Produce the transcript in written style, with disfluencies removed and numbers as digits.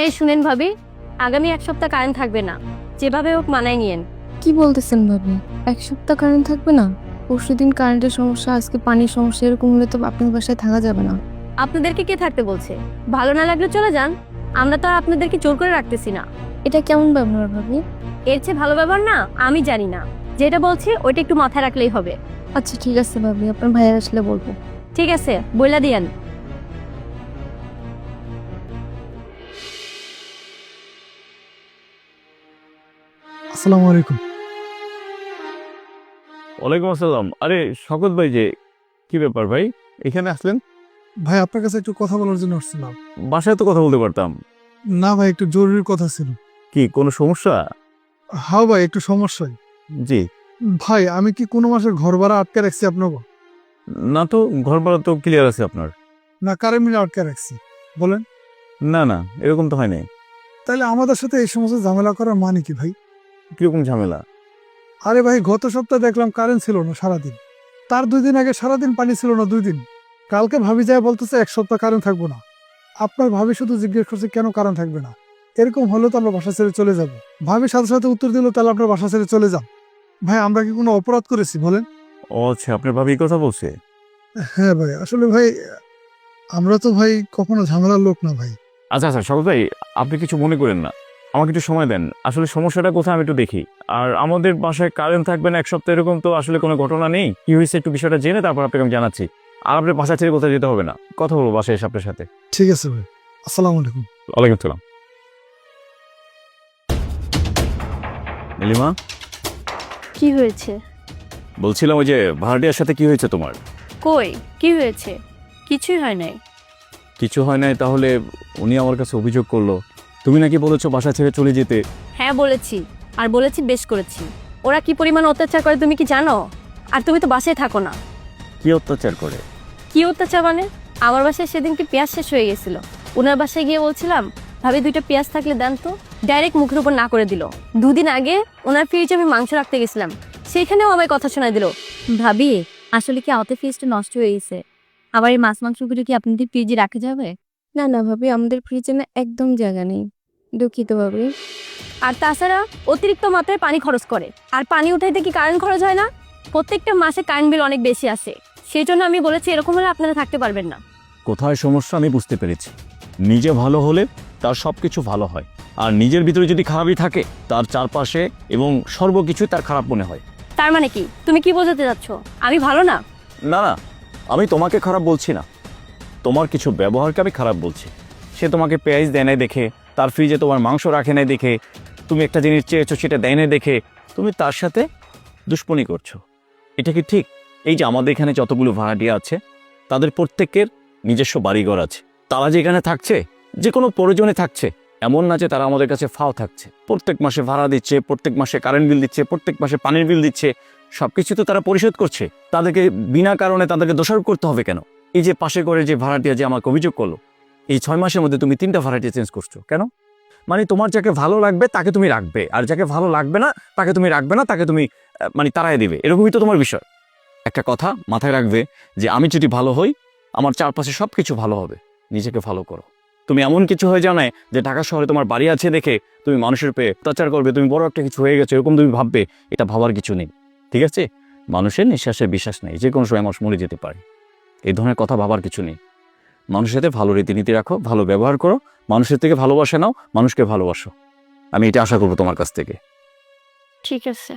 এই শুনেন ভাবি, আগামী 1 সপ্তাহ কারেন্ট থাকবে না, যেভাবে হোক মানায় নিয়েন। কি বলতেছেন ভাবি? 1 সপ্তাহ কারেন্ট থাকবে না? পরশুদিন কারেন্টের সমস্যা, আজকে পানির সমস্যা, এরকম হলে তো আপনার বাসায় থাকা যাবে না। আপনাদেরকে কে থাকতে বলছে? ভালো না লাগলে চলে যান, আমরা তো আর আপনাদেরকে জোর করে রাখতেছি না। এটা কেমন ব্যবহার ভাবি? এর চেয়ে ভালো ব্যবহার না আমি জানি না। যেটা বলছি ওইটা একটু মাথায় রাখলেই হবে। আচ্ছা ঠিক আছে ভাবি, আপনার ভাইয়ের আসলে বলবো। ঠিক আছে, বইলা দিয়েন। আসসালামু আলাইকুম। ওয়ালাইকুম আসসালাম। আরে শকত ভাই, যে কি ব্যাপার ভাই, এখানে আসলেন? ভাই আপনার কাছে একটু কথা বলার জন্য আসছিলাম। বাসায় তো কথা বলতে পারতাম। না ভাই, একটু জরুরি কথা ছিল। কি কোনো সমস্যা? হ্যাঁ ভাই, একটু সমস্যাই। জি। ভাই আমি কি কোনো মাসের ঘর ভাড়া আটকে রাখছি আপনাকে? না তো, ঘর ভাড়া তো ক্লিয়ার আছে আপনার। না কারেন্ট বিল আটকে রাখছি? বলেন। না না, এরকম তো হয় নাই। তাহলে আমাদের সাথে এই সমস্ত ঝামেলা করার মানে কি ভাই? কিরকম ঝামেলা? আরে ভাই, গত সপ্তাহে দেখলাম কারেন্ট ছিল না সারাদিন। তার 2 দিন আগে সারাদিন পানি ছিল না 2 দিন। কালকে ভাবি যায় বলতেছে 1 সপ্তাহ কারেন্ট থাকবো না। আপনার ভাবি শুধু জিজ্ঞেস করছে কেন কারেন্ট থাকবে না। এরকম হলে তো আমরা বাসা ছেড়ে চলে যাব। ভাবির সাথে সাথে উত্তর দিল তাহলে আপনার বাসা ছেড়ে চলে যান। ভাই আমরা কি কোনো অপরাধ করেছি বলেন? ও আচ্ছা, আপনার ভাবি এই কথা বলছে? হ্যাঁ ভাই, আসলে ভাই আমরা তো ভাই কখনো ঝামেলার লোক না ভাই। আচ্ছা আচ্ছা শকত ভাই, আপনি কিছু মনে করেন না, আমাকে একটু সময় দেন। আসলে সমস্যাটা কোথায় আমি একটু দেখি। আর আমাদের বাসায় কারেন্ট থাকবে না 1 সপ্তাহ, এরকম তো আসলে কোনো ঘটনা নেই। কি হয়েছে একটু বিষয়টা জেনে তারপর আপনাকে আমি জানাচ্ছি। আর আপনার বাসা ছেড়ে কোথায় যেতে হবে না, কথা বলবো বাসায় এসে আপনার সাথে। ঠিক আছে ভাই, আসসালামু আলাইকুম। ওয়ালাইকুম আসসালাম। নীলিমা, কি হয়েছে? বলছিলাম ওই যে ভাড়াটিয়ার সাথে কি হয়েছে তোমার? কই, কি হয়েছে? কিছুই হয় নাই। কিছু হয় নাই? তাহলে উনি আমার কাছে অভিযোগ করলো তুমি নাকি বলেছো বাসা ছেড়ে চলে যেতে। হ্যাঁ বলেছি, আর বলেছি বেশ করেছি। ওরা কি পরিমাণ অত্যাচার করে তুমি কি জানো? আর তুমি তো বাসায় থাকো না। কি অত্যাচার করে? কি অত্যাচার মানে? আমার বাসায় সেদিনকে পেঁয়াজ শেষ হয়ে গেছিল, ওনার বাসায় গিয়ে বলছিলাম ভাবি 2টা পেঁয়াজ থাকলে দেন তো, ডাইরেক্ট মুখের উপর না করে দিল। 2 দিন আগে ওনার ফ্রিজে আমি মাংস রাখতে গেছিলাম, সেইখানেও আমায় কথা শোনায় দিল। ভাবি আসলে কি আমাদের ফ্রিজটা নষ্ট হয়ে গেছে, আবার এই মাছ মাংসগুলো কি আপনাদের ফ্রিজে রাখা যাবে? না না ভাবি, আমাদের ফ্রিজে না একদম জায়গা নেই, দুঃখিত ভাবি। আর তাছাড়া অতিরিক্ত মাত্রায় পানি খরচ করে, আর পানি উঠাইতে কি কারেন্ট খরচ হয় না? প্রত্যেকটা মাসে কারেন্ট বিল অনেক বেশি আসে, সেই জন্য আমি বলেছি এরকম হলে আপনারা থাকতে পারবেন না। কোথায় সমস্যা আমি বুঝতে পেরেছি। নিজে ভালো হলে তার সব কিছু ভালো হয়, আর নিজের ভিতরে যদি খারাপই থাকে তার চারপাশে এবং সর্বকিছু তার খারাপ মনে হয়। তার মানে কি তুমি কি বোঝাতে যাচ্ছ আমি ভালো না? না না, আমি তোমাকে খারাপ বলছি না, তোমার কিছু ব্যবহারকে আমি খারাপ বলছি। সে তোমাকে পেঁয়াজ দেয় নাই দেখে, তার ফ্রিজে তোমার মাংস রাখে নাই দেখে, তুমি একটা জিনিস চেয়েছো সেটা দেয় নাই দেখে তুমি তার সাথে দুশ্মনী করছো। এটা কি ঠিক? এই যে আমাদের এখানে যতগুলো ভাড়াটিয়া আছে তাদের প্রত্যেকের নিজস্ব বাড়িঘর আছে। তারা যে এখানে থাকছে যে কোনো প্রয়োজনে থাকছে, এমন না যে তারা আমাদের কাছে ফাও থাকছে। প্রত্যেক মাসে ভাড়া দিচ্ছে, প্রত্যেক মাসে কারেন্ট বিল দিচ্ছে, প্রত্যেক মাসে পানির বিল দিচ্ছে, সব কিছু তো তারা পরিশোধ করছে। তাদেরকে বিনা কারণে তাদেরকে দোষারোপ করতে হবে কেন? এই যে পাশে করে যে ভাড়াটিয়া যে আমাকে অভিযোগ করলো, এই 6 মাসের মধ্যে তুমি 3টা ভাড়াটিয়া চেঞ্জ করছো কেন? মানে তোমার যাকে ভালো লাগবে তাকে তুমি রাখবে, আর যাকে ভালো লাগবে না তাকে তুমি রাখবে না, তাকে তুমি মানে তাড়াই দিবে, এরকমই তো তোমার বিষয়। একটা কথা মাথায় রাখবে যে আমি যদি ভালো হই আমার চারপাশে সব কিছু ভালো হবে। নিজেকে ভালো করো। তুমি এমন কিছু হয়ে যাও না যে ঢাকা শহরে তোমার বাড়ি আছে দেখে তুমি মানুষের পেয়ে অত্যাচার করবে, তুমি বড় একটা কিছু হয়ে গেছো এরকম তুমি ভাববে। এটা ভাবার কিছু নেই, ঠিক আছে? মানুষের নিঃশ্বাসে বিশ্বাস নেই, যে কোনো সময় মানুষ মরে যেতে পারে। এই ধরনের কথা ভাবার কিছু নেই। মানুষের সাথে ভালো রীতিনীতি রাখো, ভালো ব্যবহার করো, মানুষের থেকে ভালোবাসা নাও, মানুষকে ভালোবাসো। আমি এটা আশা করবো তোমার কাছ থেকে। ঠিক আছে।